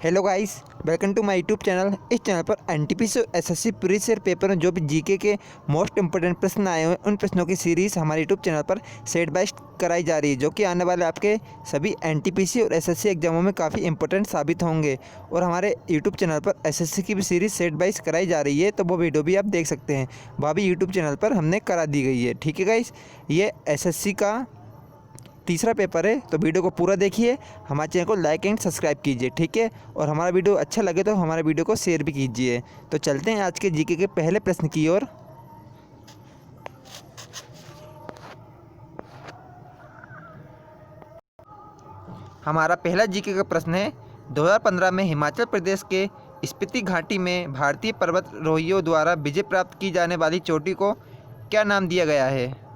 Hello guys, welcome to my YouTube channel. इस channel पर NTPC और एसएससी प्रीवियस ईयर पेपर में जो भी जीके के मोस्ट इंपोर्टेंट प्रश्न आए हुए हैं उन प्रश्नों की सीरीज़ हमारे यूट्यूब चैनल पर सेट बाय कराई जा रही है, जो कि आने वाले आपके सभी एनटीपीसी और एसएससी एग्जामों में काफ़ी इंपॉर्टेंट साबित होंगे। और हमारे यूट्यूब चैनल पर एसएससी की भी सीरीज़ सेट बाय कराई जा रही है, तो वो वीडियो भी आप देख सकते हैं। वह भी यूट्यूब चैनल पर हमने करा दी गई है। ठीक है गाइस, ये एसएससी का तीसरा पेपर है, तो वीडियो को पूरा देखिए। हमारे चैनल को लाइक एंड सब्सक्राइब कीजिए, ठीक है। और हमारा वीडियो अच्छा लगे तो हमारे वीडियो को शेयर भी कीजिए। तो चलते हैं आज के जीके के पहले प्रश्न की ओर। हमारा पहला जीके का प्रश्न है, 2015 में हिमाचल प्रदेश के स्पीति घाटी में भारतीय पर्वतारोहियों द्वारा विजय प्राप्त की जाने वाली चोटी को क्या नाम दिया गया है?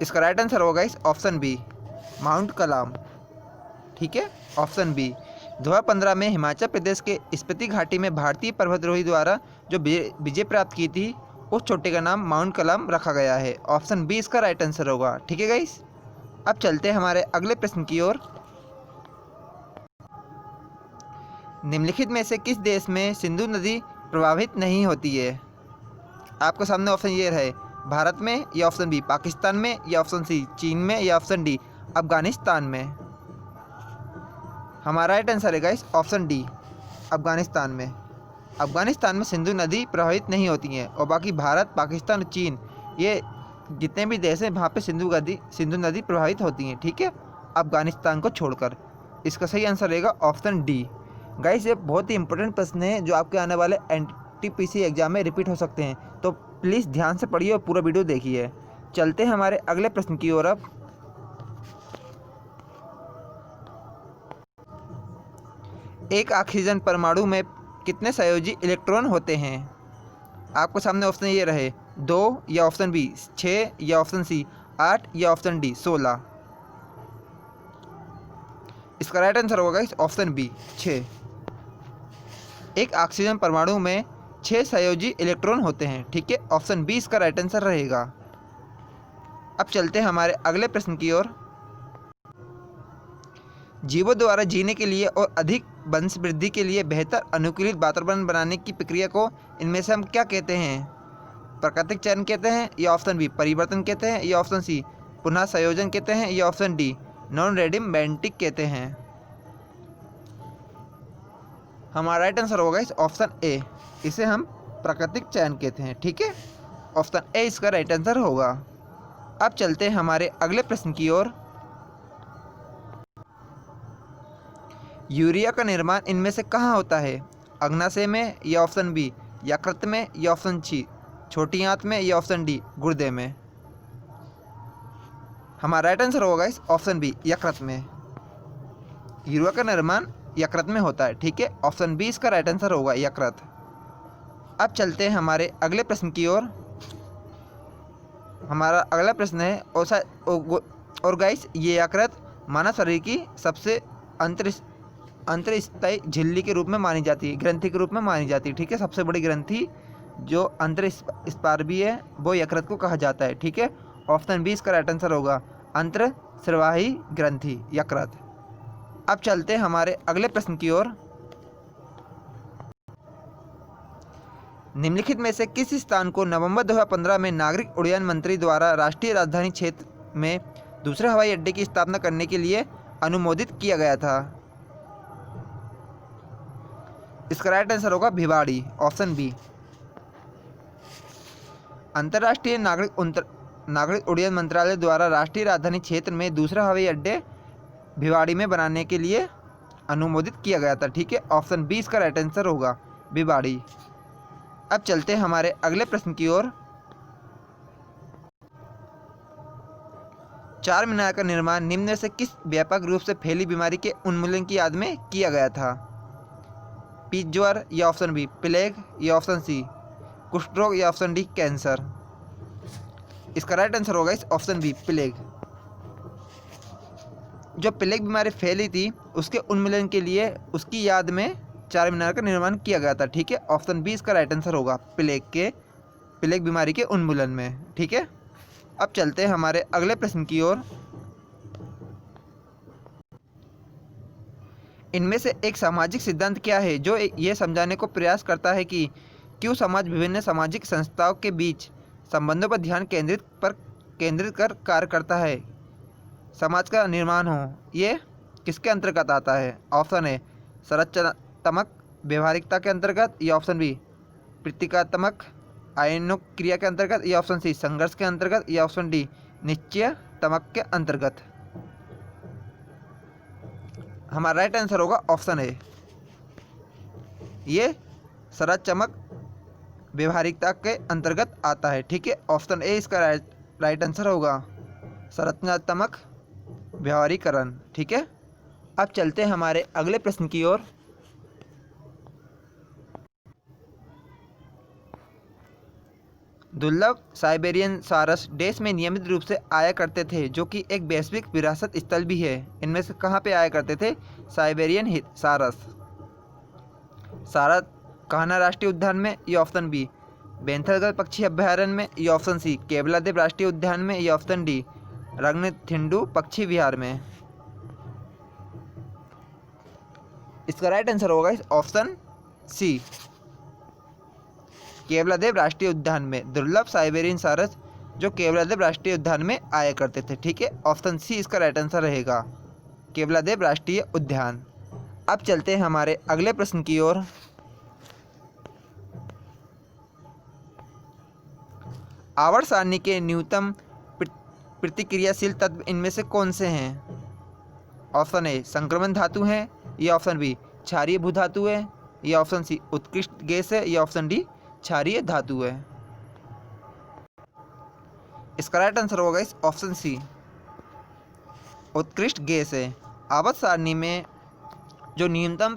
इसका राइट आंसर होगा इस ऑप्शन बी, माउंट कलाम। ठीक है, ऑप्शन बी। 2015 में हिमाचल प्रदेश के स्पीति घाटी में भारतीय पर्वतारोही द्वारा जो विजय प्राप्त की थी उस चोटी का नाम माउंट कलाम रखा गया है। ऑप्शन बी इसका राइट आंसर होगा। ठीक है गाइस, अब चलते हैं हमारे अगले प्रश्न की ओर। निम्नलिखित में से किस देश में सिंधु नदी प्रवाहित नहीं होती है? आपके सामने ऑप्शन ये रहे, भारत में, या ऑप्शन बी पाकिस्तान में, या ऑप्शन सी चीन में, या ऑप्शन डी अफगानिस्तान में। हमारा राइट आंसर है गाइस ऑप्शन डी, अफगानिस्तान में। अफगानिस्तान में सिंधु नदी प्रवाहित नहीं होती हैं, और बाकी भारत, पाकिस्तान और चीन, ये जितने भी देश हैं वहाँ पे सिंधु नदी प्रवाहित होती हैं। ठीक है, अफगानिस्तान को छोड़कर। इसका सही आंसर रहेगा ऑप्शन डी। गाइस, ये बहुत ही इंपॉर्टेंट प्रश्न है जो आपके आने वाले एनटीपीसी एग्जाम में रिपीट हो सकते हैं, तो प्लीज़ ध्यान से पढ़िए और पूरा वीडियो देखिए। चलते हैं हमारे अगले प्रश्न की ओर। अब एक ऑक्सीजन परमाणु में कितने संयोजी इलेक्ट्रॉन होते हैं? आपको सामने ऑप्शन ये रहे, 2, या ऑप्शन बी 6, या ऑप्शन सी 8, या ऑप्शन डी 16। इसका राइट आंसर होगा इस ऑप्शन बी 6। एक ऑक्सीजन परमाणु में 6 संयोजी इलेक्ट्रॉन होते हैं। ठीक है, ऑप्शन बी इसका राइट आंसर रहेगा। अब चलते हैं हमारे अगले प्रश्न की ओर। जीवों द्वारा जीने के लिए और अधिक वंश वृद्धि के लिए बेहतर अनुकूलित वातावरण बनाने की प्रक्रिया को इनमें से हम क्या कहते हैं? प्राकृतिक चयन कहते हैं, या ऑप्शन बी परिवर्तन कहते हैं, या ऑप्शन सी पुनः संयोजन कहते हैं, या ऑप्शन डी नॉन रेडिमेंटिक कहते हैं। हमारा राइट आंसर होगा इस ऑप्शन ए, इसे हम प्राकृतिक चयन कहते हैं। ठीक है, ऑप्शन ए इसका राइट आंसर होगा। अब चलते हैं हमारे अगले प्रश्न की ओर। यूरिया का निर्माण इनमें से कहाँ होता है? अग्नाशय में, या ऑप्शन बी यकृत में, या ऑप्शन सी छोटी आंत में, या ऑप्शन डी गुर्दे में। हमारा राइट आंसर होगा इस ऑप्शन बी यकृत में। यूरिया का निर्माण यकृत में होता है। ठीक है, ऑप्शन बी इसका राइट आंसर होगा यकृत। अब चलते हैं हमारे अगले प्रश्न की ओर। हमारा अगला प्रश्न है, और गाइस ये यकृत मानव शरीर की सबसे अंतरस्थायी झिल्ली के रूप में मानी जाती है, ग्रंथि के रूप में मानी जाती है। ठीक है, सबसे बड़ी ग्रंथि जो अंतरस्रावी है वो यकृत को कहा जाता है। ठीक है, ऑप्शन बी इसका राइट आंसर होगा, अंतरस्रावी ग्रंथि यकृत। अब चलते हैं हमारे अगले प्रश्न की ओर। निम्नलिखित में से किस स्थान को नवंबर 2015 में नागरिक उड्डयन मंत्री द्वारा राष्ट्रीय राजधानी क्षेत्र में दूसरे हवाई अड्डे की स्थापना करने के लिए अनुमोदित किया गया था? इसका राइट आंसर होगा भिवाड़ी, ऑप्शन बी। अंतर्राष्ट्रीय नागरिक उड्डयन मंत्रालय द्वारा राष्ट्रीय राजधानी क्षेत्र में दूसरा हवाई अड्डे भिवाड़ी में बनाने के लिए अनुमोदित किया गया था। ठीक है, ऑप्शन बी इसका राइट आंसर होगा, भिवाड़ी। अब चलते हैं हमारे अगले प्रश्न की ओर। चार मीनार का निर्माण निम्न में से किस व्यापक रूप से फैली बीमारी के उन्मूलन की याद में किया गया था? पीत ज्वर, या ऑप्शन बी प्लेग, या ऑप्शन सी कुष्ठ रोग, या ऑप्शन डी कैंसर। इसका राइट आंसर होगा इस ऑप्शन बी प्लेग। जो प्लेग बीमारी फैली थी उसके उन्मूलन के लिए उसकी याद में चार मीनार का निर्माण किया गया था। ठीक है, ऑप्शन बी इसका राइट आंसर होगा, प्लेग बीमारी के उन्मूलन में। ठीक है, अब चलते हैं हमारे अगले प्रश्न की ओर। इनमें से एक सामाजिक सिद्धांत क्या है जो ये समझाने को प्रयास करता है कि क्यों समाज विभिन्न सामाजिक संस्थाओं के बीच संबंधों पर ध्यान केंद्रित कर कार्य करता है, समाज का निर्माण हो। ये किसके अंतर्गत आता है? ऑप्शन ए संरचनात्मक व्यवहारिकता के अंतर्गत, या ऑप्शन बी प्रतीकात्मक आयनोक्रिया के अंतर्गत, या ऑप्शन सी संघर्ष के अंतर्गत, या ऑप्शन डी निश्चयात्मक के अंतर्गत। हमारा राइट आंसर होगा ऑप्शन ए, ये संरचनात्मक व्यवहारिकता के अंतर्गत आता है। ठीक है, ऑप्शन ए इसका राइट आंसर होगा, संरचनात्मक व्यवहारीकरण। ठीक है, अब चलते हैं हमारे अगले प्रश्न की ओर। दुर्लभ साइबेरियन सारस देश में नियमित रूप से आया करते थे, जो कि एक वैश्विक विरासत स्थल भी है। इनमें से कहाँ पे आया करते थे? साइबेरियन सारस। सारस कान्हा राष्ट्रीय उद्यान में, या ऑप्शन बी बेंथलगढ़ पक्षी अभ्यारण्य में, या ऑप्शन सी केवलादेव राष्ट्रीय उद्यान में, या ऑप्शन डी रंगथिंडू पक्षी विहार में। इसका राइट आंसर होगा ऑप्शन सी केवलादेव राष्ट्रीय उद्यान में। दुर्लभ साइबेरियन सारस जो केवलादेव राष्ट्रीय उद्यान में आया करते थे। ठीक है, ऑप्शन सी इसका राइट आंसर रहेगा, केवलादेव राष्ट्रीय उद्यान। अब चलते हैं हमारे अगले प्रश्न की ओर। आवर्त सारणी के न्यूनतम प्रतिक्रियाशील तत्व इनमें से कौन से हैं? ऑप्शन ए संक्रमण धातु है, या ऑप्शन बी क्षारीय भूधातु है, या ऑप्शन सी उत्कृष्ट गैस है, या ऑप्शन डी क्षारीय धातु है। इसका राइट आंसर होगा ऑप्शन सी उत्कृष्ट गैस है। आवर्त सारणी में जो न्यूनतम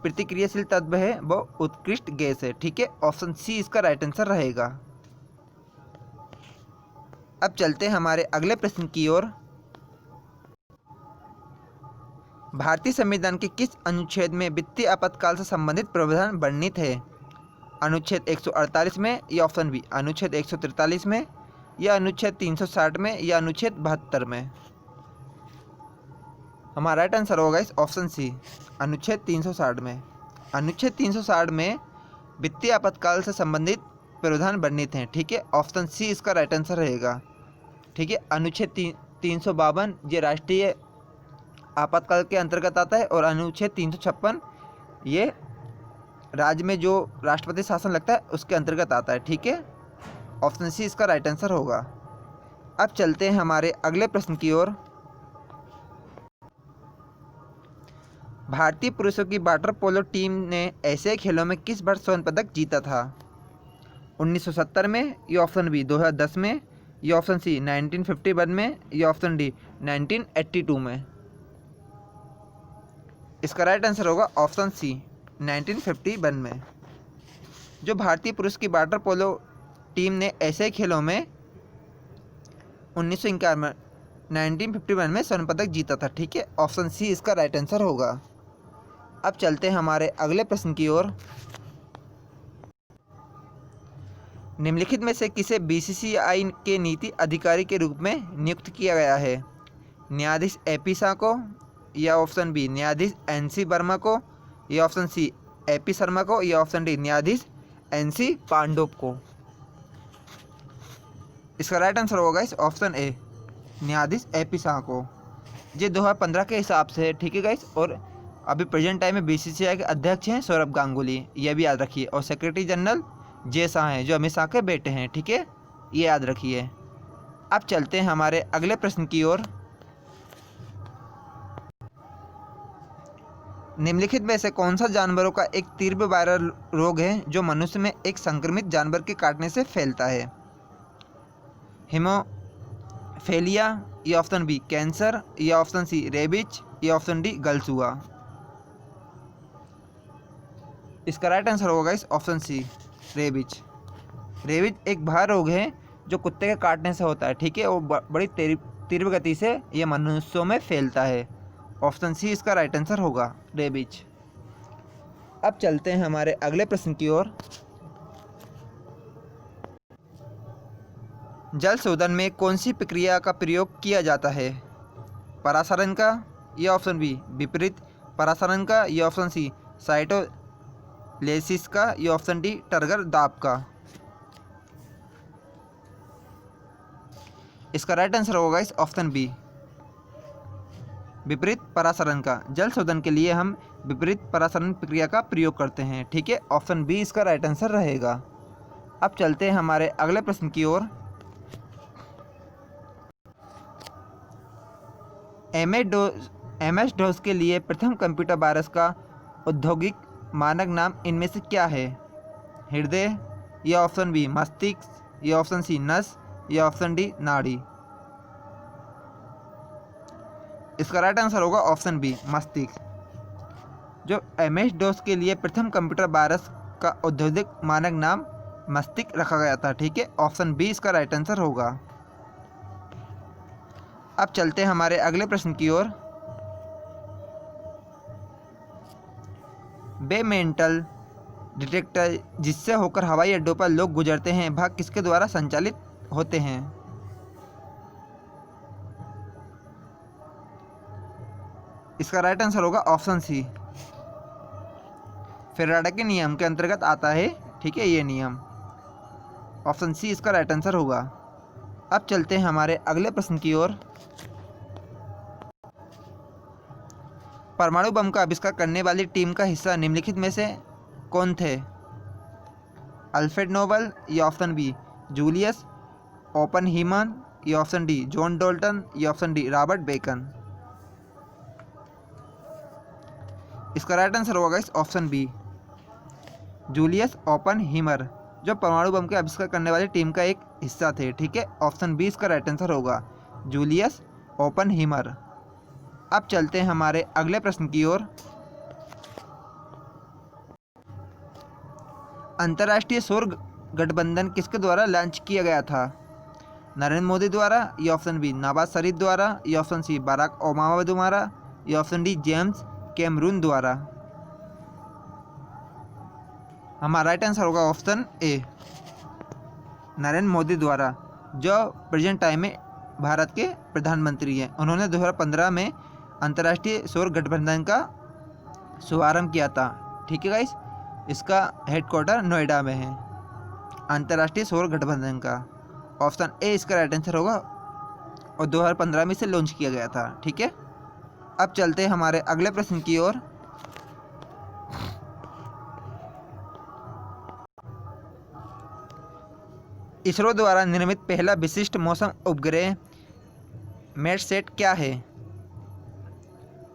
प्रतिक्रियाशील तत्व है वो उत्कृष्ट गैस है। ठीक है, ऑप्शन सी इसका राइट आंसर रहेगा। अब चलते हैं हमारे अगले प्रश्न की ओर। भारतीय संविधान के किस अनुच्छेद में वित्तीय आपातकाल से संबंधित प्रावधान वर्णित है? अनुच्छेद 148 में, या ऑप्शन बी अनुच्छेद 143 में, या अनुच्छेद 360 में, या अनुच्छेद 72 में। हमारा राइट आंसर होगा ऑप्शन सी अनुच्छेद 360 में। अनुच्छेद 360 में वित्तीय आपातकाल से संबंधित प्रावधान वर्णित हैं। ठीक है, ऑप्शन सी इसका राइट आंसर रहेगा। ठीक है, अनुच्छेद 352 ये राष्ट्रीय आपातकाल के अंतर्गत आता है, और अनुच्छेद 356 ये राज्य में जो राष्ट्रपति शासन लगता है उसके अंतर्गत आता है। ठीक है, ऑप्शन सी इसका राइट आंसर होगा। अब चलते हैं हमारे अगले प्रश्न की ओर। भारतीय पुरुषों की वाटर पोलो टीम ने एशियाई खेलों में किस वर्ष स्वर्ण पदक जीता था? 1970 में, या ऑप्शन बी 2010 में, या ऑप्शन सी 1951 में, या ऑप्शन डी 1982 में। इसका राइट आंसर होगा ऑप्शन सी 1951 में। जो भारतीय पुरुष की वाटर पोलो टीम ने एशियाई खेलों में 1951 में स्वर्ण पदक जीता था। ठीक है, ऑप्शन सी इसका राइट आंसर होगा। अब चलते हैं हमारे अगले प्रश्न की ओर। निम्नलिखित में से किसे बीसीसीआई के नीति अधिकारी के रूप में नियुक्त किया गया है? न्यायाधीश एपी शाह को, या ऑप्शन बी न्यायाधीश एनसी वर्मा को, या ऑप्शन सी एपी शर्मा को, या ऑप्शन डी न्यायाधीश एनसी पांडोप को। इसका राइट आंसर होगा ऑप्शन ए न्यायाधीश एपी शाह को। ये 2015 के हिसाब से है। ठीक है गाइस, और अभी प्रेजेंट टाइम में बीसीसीआई के अध्यक्ष हैं सौरभ गांगुली, ये भी याद रखिए, और सेक्रेटरी जनरल जे शाह हैं जो अमित शाह के बेटे हैं। ठीक है, ये याद रखिए। अब चलते हैं हमारे अगले प्रश्न की ओर। निम्नलिखित में से कौन सा जानवरों का एक तीव्र वायरल रोग है जो मनुष्य में एक संक्रमित जानवर के काटने से फैलता है? हेमोफेलिया, या ऑप्शन बी कैंसर, या ऑप्शन सी रेबीज, या ऑप्शन डी गलसुआ। इसका राइट आंसर होगा ऑप्शन सी रेबीज। रेबीज एक भय रोग है जो कुत्ते के काटने से होता है। ठीक है, वो बड़ी तीव्र गति से ये मनुष्यों में फैलता है। ऑप्शन सी इसका राइट आंसर होगा रेबीज। अब चलते हैं हमारे अगले प्रश्न की ओर। जल शोधन में कौन सी प्रक्रिया का प्रयोग किया जाता है? परासरण का, या ऑप्शन बी विपरीत पराशरन का, ये ऑप्शन सी साइटोलेसिस का, ये ऑप्शन डी टर्गर दाब का। इसका राइट आंसर होगा इस ऑप्शन बी, विपरीत परासरण का। जल शोधन के लिए हम विपरीत परासरण प्रक्रिया का प्रयोग करते हैं, ठीक है। ऑप्शन बी इसका राइट आंसर रहेगा। अब चलते हैं हमारे अगले प्रश्न की ओर। एमएस डॉस के लिए प्रथम कंप्यूटर वायरस का औद्योगिक मानक नाम इनमें से क्या है? हृदय, या ऑप्शन बी मस्तिष्क, या ऑप्शन सी नस, या ऑप्शन डी नाड़ी। इसका राइट आंसर होगा ऑप्शन बी मस्तिष्क। जो एमएस डॉस के लिए प्रथम कंप्यूटर वायरस का औद्योगिक मानक नाम मस्तिष्क रखा गया था, ठीक है। ऑप्शन बी इसका राइट आंसर होगा। अब चलते हैं हमारे अगले प्रश्न की ओर। बेमेंटल डिटेक्टर जिससे होकर हवाई अड्डों पर लोग गुजरते हैं, वह किसके द्वारा संचालित होते हैं? इसका राइट आंसर होगा ऑप्शन सी, फेराडे के नियम के अंतर्गत आता है, ठीक है, ये नियम। ऑप्शन सी इसका राइट आंसर होगा। अब चलते हैं हमारे अगले प्रश्न की ओर। परमाणु बम का आविष्कार करने वाली टीम का हिस्सा निम्नलिखित में से कौन थे? अल्फ्रेड नोबल, या ऑप्शन बी जूलियस ओपनहीमर, या ऑप्शन डी जॉन डाल्टन, या ऑप्शन डी रॉबर्ट बेकन। इसका राइट आंसर होगा इस ऑप्शन बी, जूलियस ओपनहीमर, जो परमाणु बम के आविष्कार करने वाली टीम का एक हिस्सा थे, ठीक है। ऑप्शन बी इसका राइट आंसर होगा, जूलियस ओपनहीमर। अब चलते हैं हमारे अगले प्रश्न की ओर। अंतर्राष्ट्रीय सौर गठबंधन किसके द्वारा लॉन्च किया गया था? नरेंद्र मोदी द्वारा, या ऑप्शन बी नवाज शरीफ द्वारा, या ऑप्शन सी बराक ओबामा द्वारा, या ऑप्शन डी जेम्स कैमरून द्वारा। हमारा राइट आंसर होगा ऑप्शन ए, नरेंद्र मोदी द्वारा, जो प्रेजेंट टाइम में भारत के प्रधानमंत्री हैं। उन्होंने 2015 में अंतर्राष्ट्रीय सौर गठबंधन का शुभारंभ किया था, ठीक है गाइस। इसका हेडक्वार्टर नोएडा में है, अंतर्राष्ट्रीय सौर गठबंधन का। ऑप्शन ए इसका राइट आंसर होगा, और 2015 में इसे लॉन्च किया गया था, ठीक है। अब चलते हैं हमारे अगले प्रश्न की ओर। इसरो द्वारा निर्मित पहला विशिष्ट मौसम उपग्रह मेटसेट क्या है?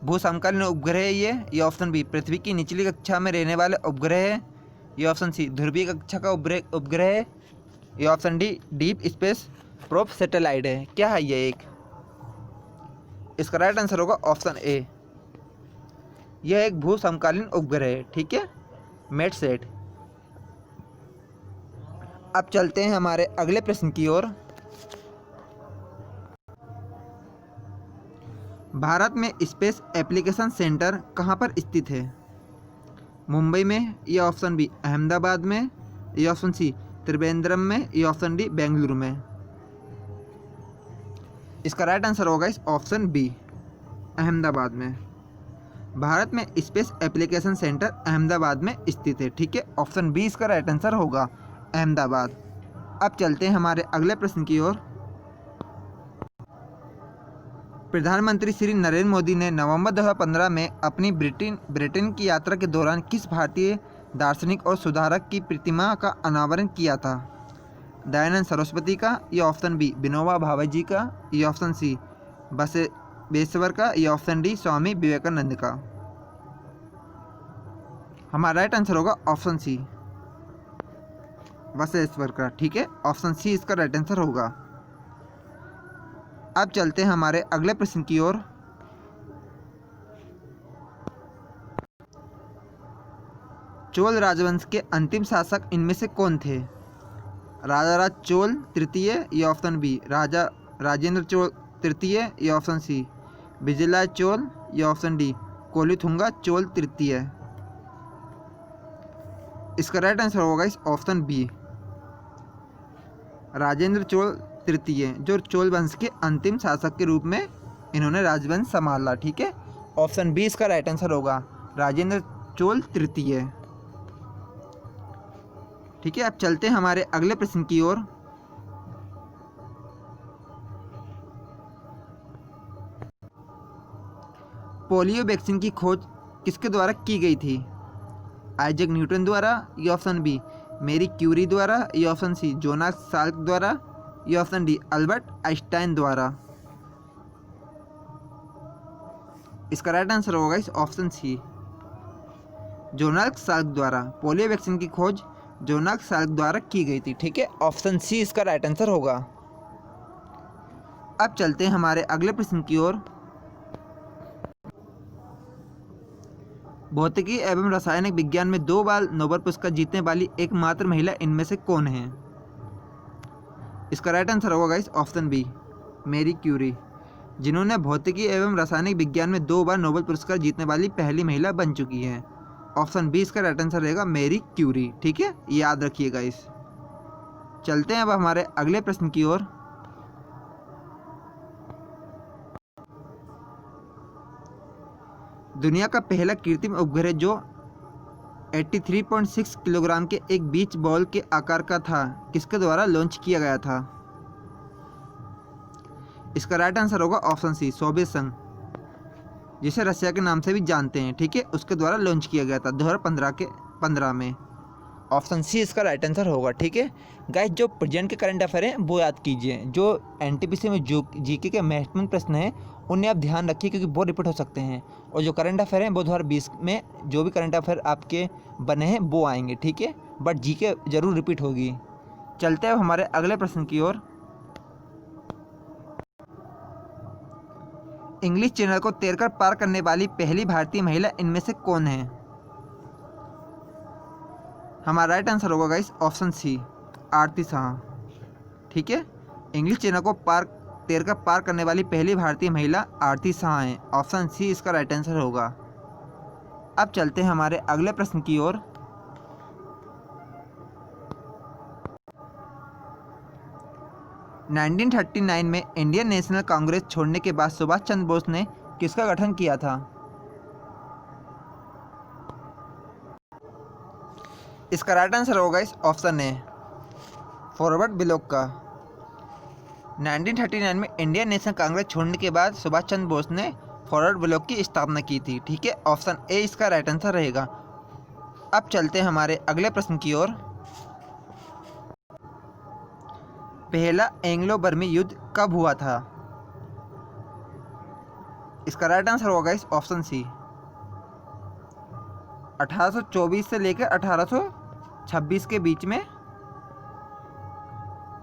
भूसमकालीन उपग्रह है ये ऑप्शन बी पृथ्वी की निचली कक्षा में रहने वाले उपग्रह है, ये ऑप्शन सी ध्रुवीय कक्षा का उपग्रह है, ये option D deep space probe satellite है। क्या है ये एक? इसका राइट आंसर होगा ऑप्शन ए, यह एक भूसमकालीन उपग्रह है, ठीक है, मेटसेट। अब चलते हैं हमारे अगले प्रश्न की ओर। भारत में स्पेस एप्लीकेशन सेंटर कहाँ पर स्थित है? मुंबई में, या ऑप्शन बी अहमदाबाद में, या ऑप्शन सी त्रिवेंद्रम में, या ऑप्शन डी बेंगलुरु में। इसका राइट आंसर होगा इस ऑप्शन बी, अहमदाबाद में। भारत में स्पेस एप्लीकेशन सेंटर अहमदाबाद में स्थित है, ठीक है। ऑप्शन बी इसका राइट आंसर होगा, अहमदाबाद। अब चलते हैं हमारे अगले प्रश्न की ओर। प्रधानमंत्री श्री नरेंद्र मोदी ने नवंबर 2015 में अपनी ब्रिटेन की यात्रा के दौरान किस भारतीय दार्शनिक और सुधारक की प्रतिमा का अनावरण किया था? दयानंद सरस्वती का, या ऑप्शन बी विनोबा भावे जी का, या ऑप्शन सी बसवेश्वर का, या ऑप्शन डी स्वामी विवेकानंद का। हमारा राइट आंसर होगा ऑप्शन सी बसवेश्वर का, ठीक है। ऑप्शन सी इसका राइट आंसर होगा। अब चलते हैं हमारे अगले प्रश्न की ओर। चोल राजवंश के अंतिम शासक इनमें से कौन थे? राजा चोल तृतीय, या ऑप्शन बी राजा राजेंद्र चोल तृतीय, या ऑप्शन सी विजयलाल चोल, या ऑप्शन डी कोलिथुंगा चोल तृतीय। इसका राइट आंसर होगा इस ऑप्शन बी, राजेंद्र चोल तृतीय, जो चोल वंश के अंतिम शासक के रूप में इन्होंने राजवंश संभाला, ठीक है। ऑप्शन बी इसका राइट आंसर होगा, राजेंद्र चोल तृतीय। ठीक है, अब चलते हैं हमारे अगले प्रश्न की ओर। पोलियो वैक्सीन की खोज किसके द्वारा की गई थी? आइजैक न्यूटन द्वारा, ये ऑप्शन बी मेरी क्यूरी द्वारा, ये ऑप्शन सी जोनास साल्क द्वारा, ये ऑप्शन डी अल्बर्ट आइंस्टाइन द्वारा। इसका राइट आंसर होगा इस ऑप्शन सी जोनास साल्क द्वारा। पोलियो वैक्सीन की खोज जोनास साल्क द्वारा की गई थी। ठीक है, ऑप्शन सी इसका राइट आंसर होगा। अब चलते हैं हमारे अगले प्रश्न की ओर। भौतिकी एवं रासायनिक विज्ञान में 2 बार नोबेल पुरस्कार जीतने वाली एकमात्र महिला इनमें से कौन है? इसका राइट आंसर होगा इस ऑप्शन बी मेरी क्यूरी, जिन्होंने भौतिकी एवं रासायनिक विज्ञान में 2 बार नोबेल पुरस्कार जीतने वाली पहली महिला बन चुकी हैं। ऑप्शन बी इसका राइट आंसर रहेगा मेरी क्यूरी। ठीक है, याद रखिएगा इस। चलते हैं अब हमारे अगले प्रश्न की ओर। दुनिया का पहला कृत्रिम उपग्रह जो 83.6 किलोग्राम के एक बीच बॉल के आकार का था, किसके द्वारा लॉन्च किया गया था? इसका राइट आंसर होगा ऑप्शन सी सोवियत संघ, जिसे रशिया के नाम से भी जानते हैं। ठीक है, उसके द्वारा लॉन्च किया गया था 2015 में। ऑप्शन सी इसका राइट आंसर होगा। ठीक है गाइस, जो प्रेजेंट के करंट अफेयर हैं वो याद कीजिए, जो एनटीपीसी में जो जीके के महत्वपूर्ण प्रश्न हैं उन्हें आप ध्यान रखिए, क्योंकि वो रिपीट हो सकते हैं। और जो करंट अफेयर हैं वो 2020 में जो भी करंट अफेयर आपके बने हैं वो आएंगे। ठीक है, बट जीके जरूर रिपीट होगी। चलते हैं हमारे अगले प्रश्न की ओर। इंग्लिश चैनल को तैरकर पार करने वाली पहली भारतीय महिला इनमें से कौन है? हमारा राइट आंसर होगा गाइस ऑप्शन सी आरती शाह। ठीक है, इंग्लिश चैनल को तैरकर पार करने वाली पहली भारतीय महिला आरती शाह हैं। ऑप्शन सी इसका राइट आंसर होगा। अब चलते हैं हमारे अगले प्रश्न की ओर। नाइनटीन 1939 में इंडियन नेशनल कांग्रेस छोड़ने के बाद सुभाष चंद्र बोस ने किसका गठन किया था? इसका राइट आंसर होगा इस ऑप्शन ए फॉरवर्ड ब्लॉक का। 1939 में इंडियन नेशनल कांग्रेस छोड़ने के बाद सुभाष चंद्र बोस ने फॉरवर्ड ब्लॉक की स्थापना की थी। ठीक है, ऑप्शन ए इसका राइट आंसर रहेगा। अब चलते हैं हमारे अगले प्रश्न की ओर। पहला एंग्लो बर्मी युद्ध कब हुआ था? इसका राइट आंसर होगा इस ऑप्शन सी 1824 से लेकर 1826 के बीच में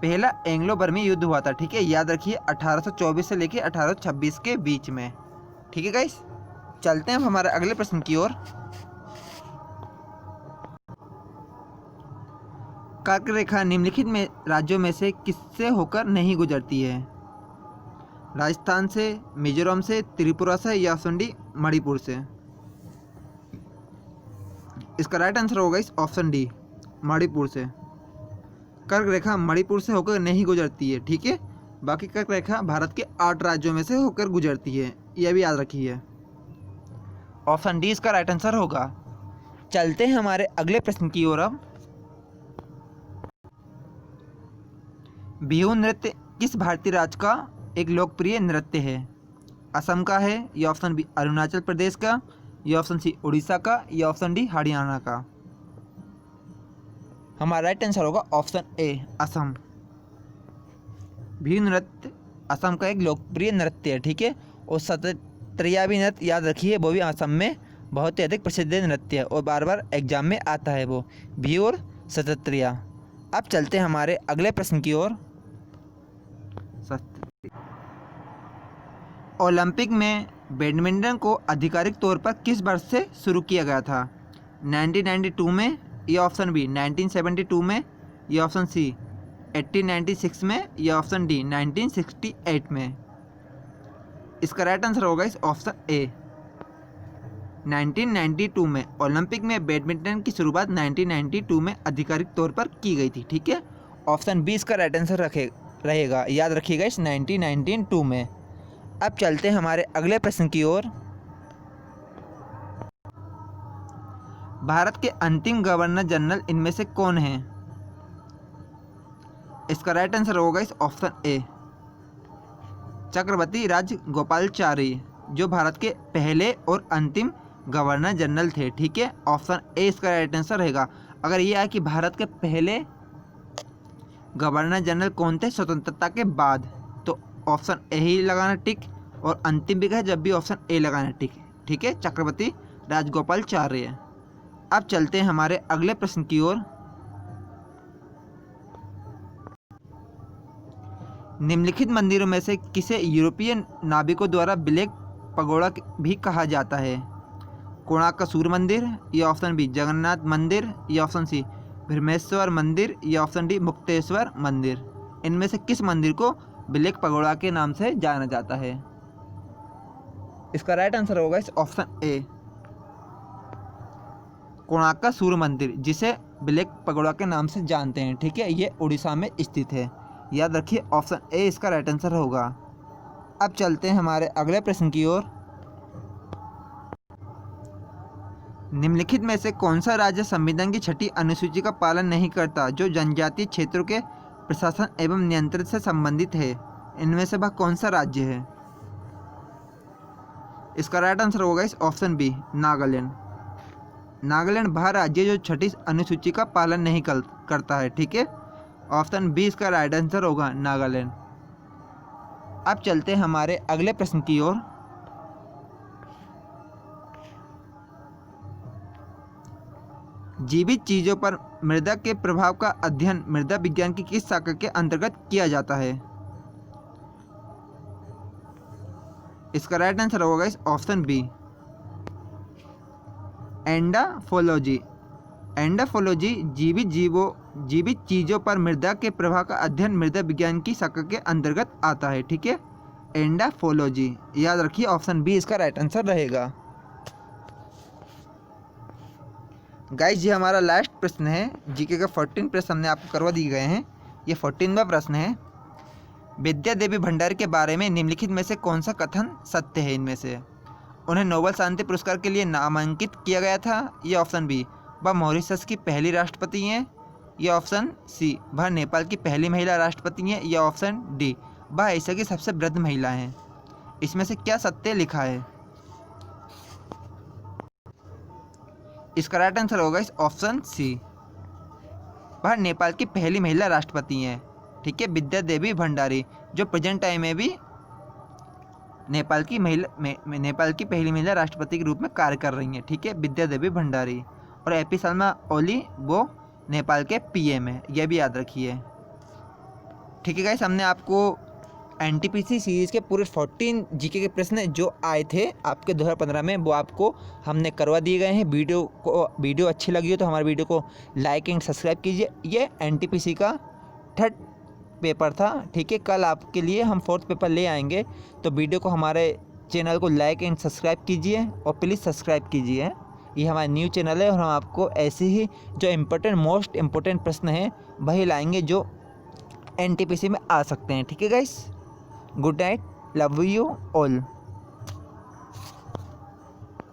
पहला एंग्लो बर्मी युद्ध हुआ था। ठीक है, याद रखिए 1824 से लेकर 1826 के बीच में। ठीक है गाइस, चलते हैं अब हमारे अगले प्रश्न की ओर। कर्क रेखा निम्नलिखित में राज्यों में से किससे होकर नहीं गुजरती है? राजस्थान से, मिजोरम से, त्रिपुरा से या मणिपुर से? इसका राइट आंसर होगा इस ऑप्शन डी मणिपुर से। कर्क रेखा मणिपुर से होकर नहीं गुजरती है। ठीक है, बाकी कर्क रेखा भारत के 8 राज्यों में से होकर गुजरती है, यह भी याद रखिए। ऑप्शन डी इसका राइट आंसर होगा। चलते हैं हमारे अगले प्रश्न की ओर। अब बिहू नृत्य किस भारतीय राज्य का एक लोकप्रिय नृत्य है? असम का है, ये ऑप्शन बी अरुणाचल प्रदेश का, ये ऑप्शन सी उड़ीसा का, ये ऑप्शन डी हरियाणा का। हमारा राइट आंसर होगा ऑप्शन ए असम। बिहू नृत्य असम का एक लोकप्रिय नृत्य है। ठीक है, और सतत्रिया भी नृत्य याद रखिए, वो भी असम में बहुत ही अधिक प्रसिद्ध नृत्य है और बार बार एग्जाम में आता है वो बिहू और सतत्रिया। अब चलते हैं हमारे अगले प्रश्न की ओर। ओलंपिक में बैडमिंटन को आधिकारिक तौर पर किस वर्ष से शुरू किया गया था? 1992 में, ये ऑप्शन बी 1972 में, ये ऑप्शन सी 1896 में, ये ऑप्शन डी 1968 में। इसका राइट आंसर होगा इस ऑप्शन ए 1992 में। ओलंपिक में बैडमिंटन की शुरुआत 1992 में आधिकारिक तौर पर की गई थी। ठीक है, ऑप्शन बी इसका राइट आंसर रहेगा, याद रखिएगा इस 1992 में। अब चलते हैं हमारे अगले प्रश्न की ओर। भारत के अंतिम गवर्नर जनरल इनमें से कौन है? इसका राइट आंसर होगा इस ऑप्शन ए, चक्रवर्ती राजगोपालाचारी, जो भारत के पहले और अंतिम गवर्नर जनरल थे। ठीक है, ऑप्शन ए इसका राइट आंसर रहेगा। अगर ये आए कि भारत के पहले गवर्नर जनरल कौन थे स्वतंत्रता के बाद, तो ऑप्शन ए ही लगाना टिक, और अंतिम भी कहे जब भी ऑप्शन ए लगाना टिक। ठीक है, चक्रवर्ती राजगोपालाचार्य। अब चलते हैं हमारे अगले प्रश्न की ओर। निम्नलिखित मंदिरों में से किसे यूरोपीय नाविकों द्वारा ब्लैक पगोड़ा भी कहा जाता है? कोणार्क का सूर्य मंदिर, या ऑप्शन बी जगन्नाथ मंदिर, या ऑप्शन सी भीमेश्वर मंदिर, या ऑप्शन डी मुक्तेश्वर मंदिर। इनमें से किस मंदिर को ब्लैक पगोड़ा के नाम से जाना जाता है? इसका राइट आंसर होगा इस ऑप्शन ए, कोणार्क का सूर्य मंदिर, जिसे ब्लैक पगोड़ा के नाम से जानते हैं। ठीक है, ये उड़ीसा में स्थित है, याद रखिए ऑप्शन ए इसका राइट आंसर होगा। अब चलते हैं हमारे अगले प्रश्न की ओर। निम्नलिखित में से कौन सा राज्य संविधान की 6ठी अनुसूची का पालन नहीं करता जो जनजातीय क्षेत्रों के प्रशासन एवं नियंत्रण से संबंधित है? इनमें से वह कौन सा राज्य है? इसका राइट आंसर होगा इस ऑप्शन बी, नागालैंड। नागालैंड वह राज्य जो 6ठी अनुसूची का पालन नहीं करता है। ठीक है, ऑप्शन बी इसका राइट आंसर होगा, नागालैंड। अब चलते हैं हमारे अगले प्रश्न की ओर। जीवित चीजों पर मृदा के प्रभाव का अध्ययन मृदा विज्ञान की किस शाखा के अंतर्गत किया जाता है? इसका राइट आंसर होगा इस ऑप्शन बी, एंडाफोलॉजी। एंडाफोलॉजी जीवित चीजों पर मृदा के प्रभाव का अध्ययन मृदा विज्ञान की शाखा के अंतर्गत आता है। ठीक है, एंडाफोलॉजी, याद रखिए ऑप्शन बी इसका राइट आंसर रहेगा। गाइस, ये हमारा लास्ट प्रश्न है। जीके का 14 प्रश्न हमने आपको करवा दिए गए हैं। ये 14वां प्रश्न है। विद्या देवी भंडारी के बारे में निम्नलिखित में से कौन सा कथन सत्य है? इनमें से उन्हें नोबेल शांति पुरस्कार के लिए नामांकित किया गया था, ये ऑप्शन बी वह मॉरिशस की पहली राष्ट्रपति हैं, या ऑप्शन सी वह नेपाल की पहली महिला राष्ट्रपति हैं, या ऑप्शन डी वह एशिया की सबसे वृद्ध महिला हैं। इसमें से क्या सत्य लिखा है? इसका राइट आंसर होगा इस ऑप्शन सी, वह नेपाल की पहली महिला राष्ट्रपति हैं। ठीक है, विद्या देवी भंडारी, जो प्रेजेंट टाइम में भी नेपाल की पहली महिला राष्ट्रपति के रूप में कार्य कर रही हैं। ठीक है, विद्या देवी भंडारी। और एपी शर्मा ओली वो नेपाल के पीएम है, यह भी याद रखिए। ठीक है गाइस, हमने आपको एनटीपीसी सीरीज़ के पूरे 14 जीके के प्रश्न जो आए थे आपके 2015 में, वो आपको हमने करवा दिए गए हैं। वीडियो अच्छी लगी हो तो हमारे वीडियो को लाइक एंड सब्सक्राइब कीजिए। ये एनटीपीसी का 3rd पेपर था। ठीक है, कल आपके लिए हम 4th पेपर ले आएंगे, तो वीडियो को हमारे चैनल को लाइक एंड सब्सक्राइब कीजिए और प्लीज़ सब्सक्राइब कीजिए। ये हमारा न्यू चैनल है और हम आपको ऐसे ही जो मोस्ट इम्पोर्टेंट प्रश्न हैं वही लाएंगे जो एनटीपीसी में आ सकते हैं। ठीक है guys, good night, love you all.